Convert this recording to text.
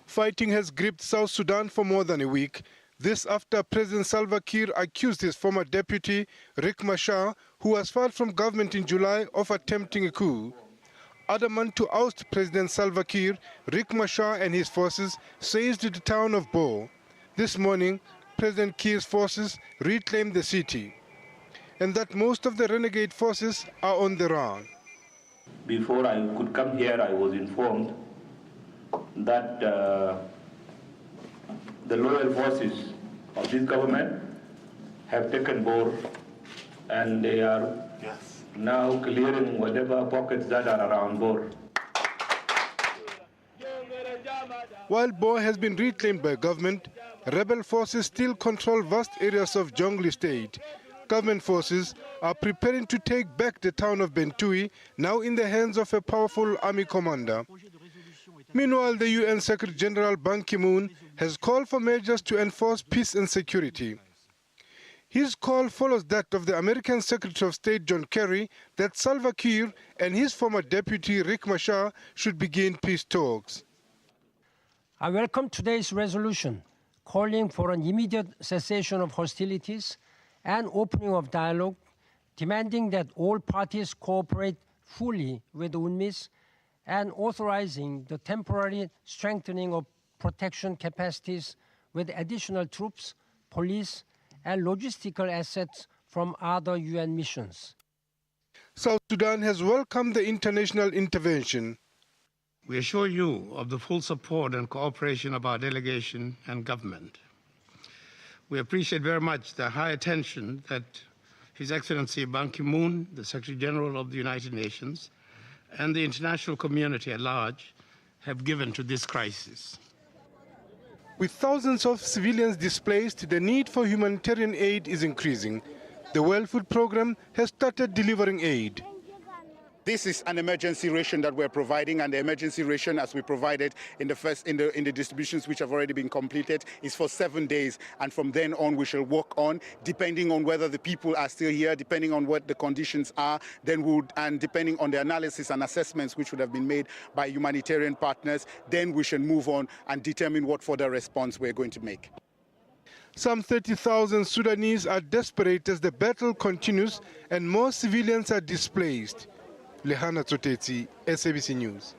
Fighting has gripped South Sudan for more than a week. This after President Salva Kiir accused his former deputy, Riek Machar, who was fired from government in July, of attempting a coup. Adamant to oust President Salva Kiir, Riek Machar and his forces seized the town of Bo. This morning, President Kiir's forces reclaimed the city, and that most of the renegade forces are on the run. Before I could come here, I was informed that the loyal forces of this government have taken Bor, and they are now clearing whatever pockets that are around Bor. While Bor has been reclaimed by government, rebel forces still control vast areas of Jonglei State. Government forces are preparing to take back the town of Bentui, now in the hands of a powerful army commander. Meanwhile, the UN Secretary General Ban Ki-moon has called for measures to enforce peace and security. His call follows that of the American Secretary of State John Kerry that Salva Kiir and his former deputy Riek Machar should begin peace talks. I welcome today's resolution calling for an immediate cessation of hostilities and opening of dialogue, demanding that all parties cooperate fully with UNMISS and authorizing the temporary strengthening of protection capacities with additional troops, police, and logistical assets from other UN missions. South Sudan has welcomed the international intervention. We assure you of the full support and cooperation of our delegation and government. We appreciate very much the high attention that His Excellency Ban Ki-moon, the Secretary General of the United Nations, and the international community at large have given to this crisis. With thousands of civilians displaced, the need for humanitarian aid is increasing. The World Food Programme has started delivering aid. This is an emergency ration that we're providing, and the emergency ration, as we provided in the distributions which have already been completed, is for 7 days. And from then on, we shall work on, depending on whether the people are still here, depending on what the conditions are, and depending on the analysis and assessments which would have been made by humanitarian partners, then we shall move on and determine what further response we're going to make. Some 30,000 Sudanese are desperate as the battle continues and more civilians are displaced. Lehana Tsotetsi, SABC News.